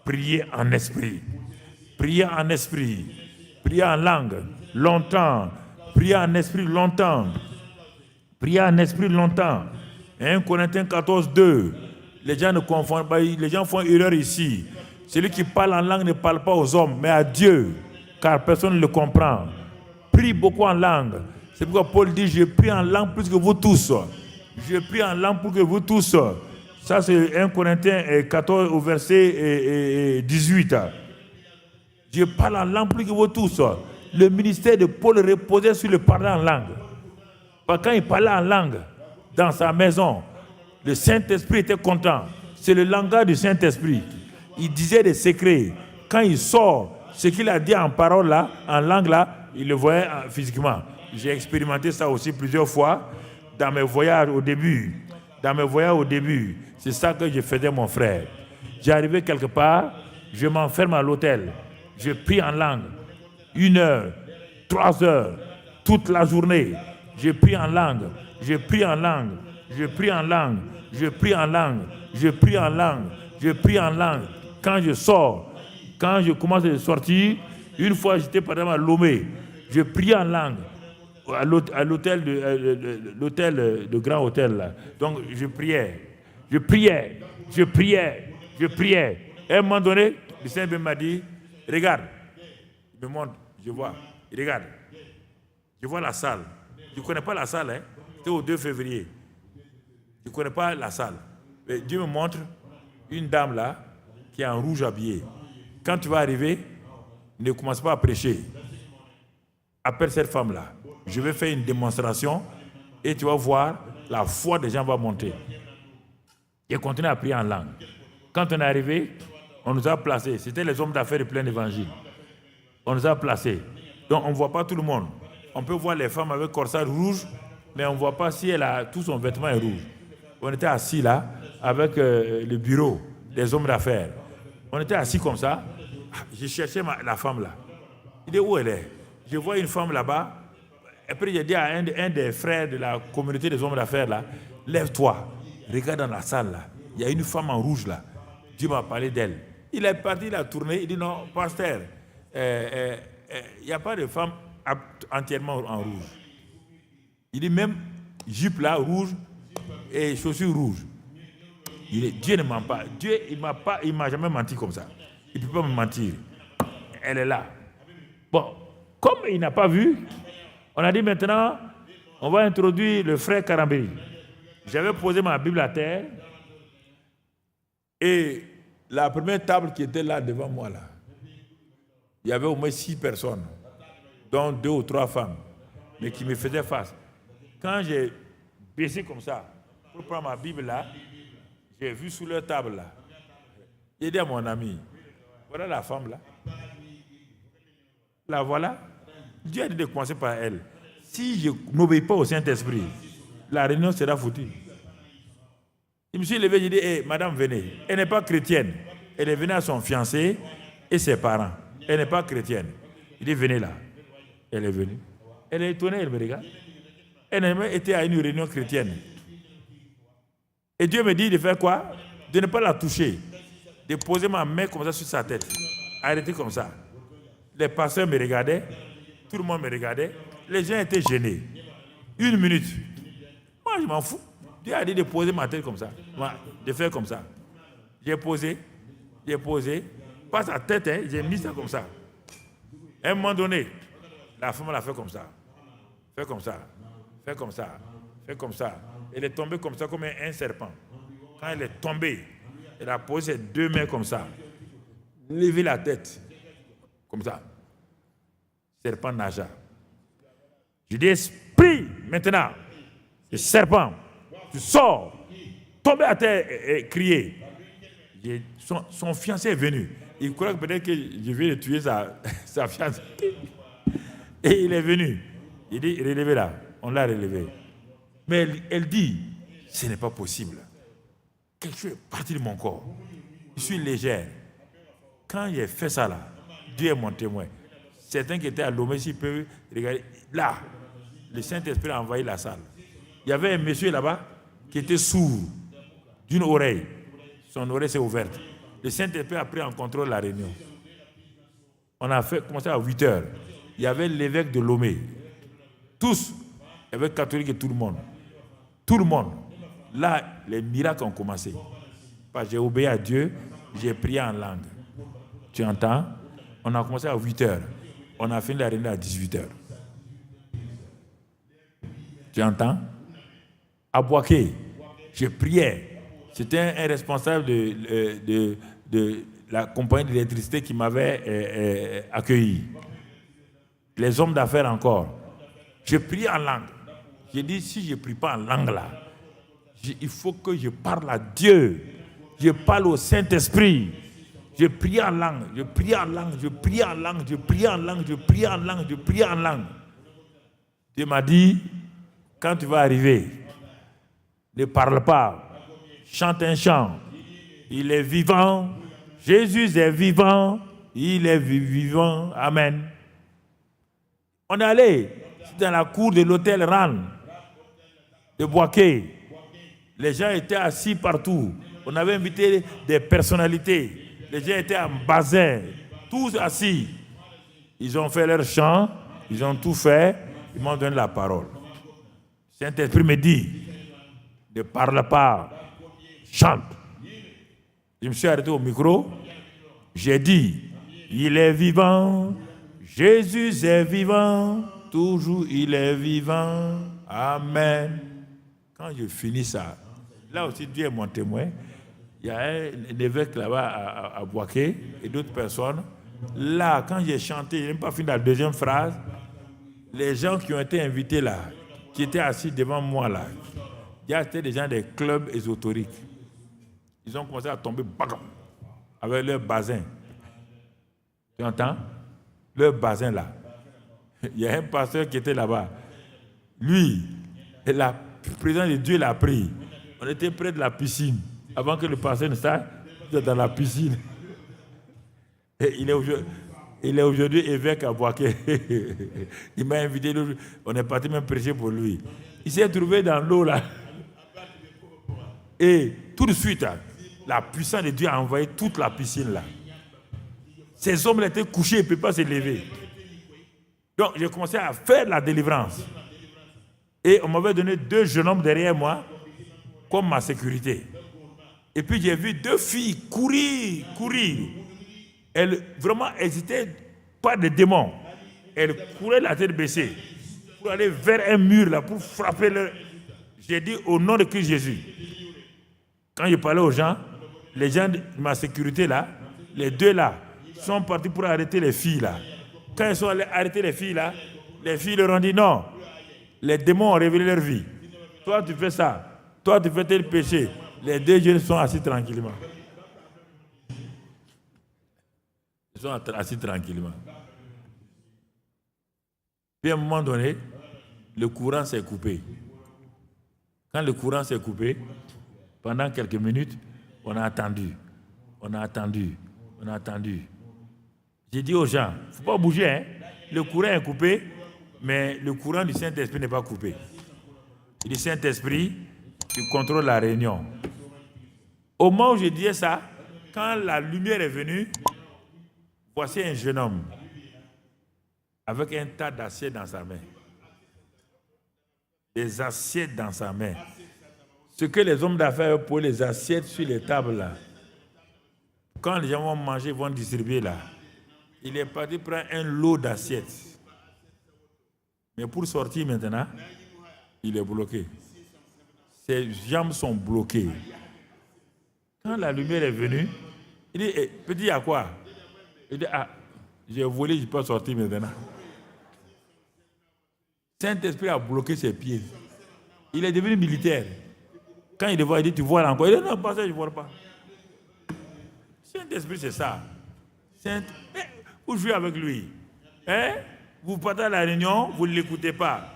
Priez en esprit. Priez en esprit. Priez en langue. Longtemps. Priez en esprit longtemps. Priez en esprit longtemps. 1 Corinthiens 14, 2. Les gens ne confondent pas. Les gens font erreur ici. Celui qui parle en langue ne parle pas aux hommes, mais à Dieu, car personne ne le comprend. Prie beaucoup en langue. C'est pourquoi Paul dit, je prie en langue plus que vous tous. Je prie en langue plus que vous tous. Ça, c'est 1 Corinthiens 14 au verset 18. Je parle en langue plus que vous tous. Le ministère de Paul reposait sur le parler en langue. Quand il parlait en langue, dans sa maison, le Saint-Esprit était content. C'est le langage du Saint-Esprit. Il disait des secrets. Quand il sort, ce qu'il a dit en parole là, en langue là, il le voyait physiquement. J'ai expérimenté ça aussi plusieurs fois dans mes voyages au début. C'est ça que je faisais, mon frère. J'arrivais quelque part, je m'enferme à l'hôtel. Je prie en langue. 1 heure, 3 heures, toute la journée. Je prie en langue. Je prie en langue. Je prie en langue. Je prie en langue. Je prie en langue. Je prie en langue. Quand je sors, quand je commence à sortir, une fois j'étais par exemple à Lomé, je priais en langue à l'hôtel de grand hôtel là. Donc je priais. Et à un moment donné, le Seigneur m'a dit, regarde, il me montre, je vois, regarde, je vois la salle. Je ne connais pas la salle, hein. C'était au 2 février. Je ne connais pas la salle. Mais Dieu me montre une dame là, qui est en rouge habillée. Quand tu vas arriver, ne commence pas à prêcher. Appelle cette femme-là. Je vais faire une démonstration et tu vas voir, la foi des gens va monter. Et continue à prier en langue. Quand on est arrivé, on nous a placés. C'était les hommes d'affaires de plein évangile. On nous a placés. Donc on ne voit pas tout le monde. On peut voir les femmes avec corsage rouge, mais on ne voit pas si tout son vêtement est rouge. On était assis là, avec le bureau des hommes d'affaires. On était assis comme ça. Je cherchais la femme là. Il dit où elle est? Je vois une femme là-bas. Après, j'ai dit à un des frères de la communauté des hommes d'affaires là, lève-toi, regarde dans la salle là. Il y a une femme en rouge là. Dieu m'a parlé d'elle. Il est parti, il a tourné. Il dit non, pasteur, il n'y a pas de femme entièrement en rouge. Il dit même jupe là rouge et chaussures rouges. Dieu ne ment pas. Dieu, il m'a jamais menti comme ça. Il ne peut pas me mentir. Elle est là. Bon, comme il n'a pas vu, on a dit maintenant, on va introduire le frère Karambéry. J'avais posé ma Bible à terre et la première table qui était là devant moi, là, il y avait au moins 6 personnes, dont 2 ou 3 femmes, mais qui me faisaient face. Quand j'ai baissé comme ça, pour prendre ma Bible là, j'ai vu sous leur table là. J'ai dit à mon ami, voilà la femme là. La voilà. Dieu a dit de commencer par elle. Si je n'obéis pas au Saint-Esprit, la réunion sera foutue. Je me suis levé, j'ai dit, hey, madame, venez. Elle n'est pas chrétienne. Elle est venue à son fiancé et ses parents. Elle n'est pas chrétienne. Il dit, venez là. Elle est venue. Elle est étonnée, elle me regarde. Elle n'a jamais été à une réunion chrétienne. Et Dieu me dit de faire quoi? De ne pas la toucher. De poser ma main comme ça sur sa tête. Arrêter comme ça. Les pasteurs me regardaient. Tout le monde me regardait. Les gens étaient gênés. 1 minute. Moi, je m'en fous. Dieu a dit de poser ma tête comme ça. De faire comme ça. J'ai posé. Pas sa tête, hein, j'ai mis ça comme ça. À un moment donné, la femme l'a fait comme ça. Fait comme ça. Elle est tombée comme ça, comme un serpent. Quand elle est tombée, elle a posé ses 2 mains comme ça. Levé la tête. Comme ça. Serpent nagea. Je dis, esprit, maintenant, le serpent, tu sors, tombé à terre et crier. Son fiancé est venu. Il croit que peut-être que je vais tuer sa fiancée. Et il est venu. Il dit, relevez là. On l'a relevé. Mais elle dit, ce n'est pas possible. Quelque chose est parti de mon corps. Je suis légère. Quand j'ai fait ça là, Dieu est mon témoin. Certains qui étaient à Lomé, s'ils peuvent regarder. Là, le Saint-Esprit a envahi la salle. Il y avait un monsieur là-bas, qui était sourd d'une oreille. Son oreille s'est ouverte. Le Saint-Esprit a pris en contrôle la réunion. On a commencé à 8 heures. Il y avait l'évêque de Lomé. Tous, évêque catholique et tout le monde. Tout le monde. Là, les miracles ont commencé. Parce que j'ai obéi à Dieu, j'ai prié en langue. Tu entends? On a commencé à 8 heures. On a fini la réunion à 18 heures. Tu entends? À Boaké, je priais. C'était un responsable de la compagnie d'électricité qui m'avait accueilli. Les hommes d'affaires encore. Je priais en langue. J'ai dit, si je ne prie pas en langue là, il faut que je parle à Dieu. Je parle au Saint-Esprit. Je prie en langue, je prie en langue, je prie en langue, je prie en langue, je prie en langue, je prie en langue. Dieu m'a dit, quand tu vas arriver, ne parle pas, chante un chant. Il est vivant, Jésus est vivant, il est vivant, amen. On est allé dans la cour de l'hôtel RAN de Boaké. Les gens étaient assis partout. On avait invité des personnalités. Les gens étaient en bassin, tous assis. Ils ont fait leur chant, ils ont tout fait, ils m'ont donné la parole. Saint-Esprit me dit, ne parle pas, chante. Je me suis arrêté au micro, j'ai dit, il est vivant, Jésus est vivant, toujours il est vivant, amen. Quand je finis ça, là aussi Dieu est mon témoin. Il y a un évêque là-bas à Boaké et d'autres personnes. Là, quand j'ai chanté, je n'ai même pas fini la deuxième phrase. Les gens qui ont été invités là, qui étaient assis devant moi là, c'était des gens des clubs ésotériques. Ils ont commencé à tomber avec leur bazin. Tu entends? Leur bazin là. Il y a un pasteur qui était là-bas. Lui, le président de Dieu l'a pris. On était près de la piscine. Avant que le pasteur ne s'arrête, il était dans la piscine. Et il est aujourd'hui évêque à Boaké. Il m'a invité, on est parti même prêcher pour lui. Il s'est trouvé dans l'eau là. Et tout de suite, la puissance de Dieu a envahi toute la piscine là. Ces hommes étaient couchés, ils ne pouvaient pas se lever. Donc j'ai commencé à faire la délivrance. Et on m'avait donné 2 jeunes hommes derrière moi comme ma sécurité. Et puis j'ai vu 2 filles courir. Elles vraiment n'hésitaient pas de démons. Elles couraient la tête baissée pour aller vers un mur là, pour frapper leur... J'ai dit au nom de Christ Jésus. Quand je parlais aux gens, les gens de ma sécurité là, les 2 là, sont partis pour arrêter les filles là. Quand ils sont allés arrêter les filles là, les filles leur ont dit non. Les démons ont révélé leur vie. Toi tu fais ça. Toi tu fais tel péché. Les 2 jeunes sont assis tranquillement. Ils sont assis tranquillement. Puis à un moment donné, le courant s'est coupé. Quand le courant s'est coupé, pendant quelques minutes, on a attendu. J'ai dit aux gens, il ne faut pas bouger. Hein? Le courant est coupé, mais le courant du Saint-Esprit n'est pas coupé. Le Saint-Esprit, qui contrôle la réunion. Au moment où je disais ça, quand la lumière est venue, voici un jeune homme avec un tas d'assiettes dans sa main. Des assiettes dans sa main. Ce que les hommes d'affaires pour les assiettes sur les tables là. Quand les gens vont manger, vont distribuer là. Il est parti prendre un lot d'assiettes. Mais pour sortir maintenant, il est bloqué. Ses jambes sont bloquées. Quand la lumière est venue, il dit, petit, il y a quoi? Il dit, j'ai volé, je ne peux pas sortir maintenant. Saint-Esprit a bloqué ses pieds. Il est devenu militaire. Quand il le voit, il dit, tu vois là encore? Il dit, non, pas ça, je ne vois pas. Saint-Esprit, c'est ça. Vous jouez avec lui. Hein? Vous partez à la réunion, vous ne l'écoutez pas.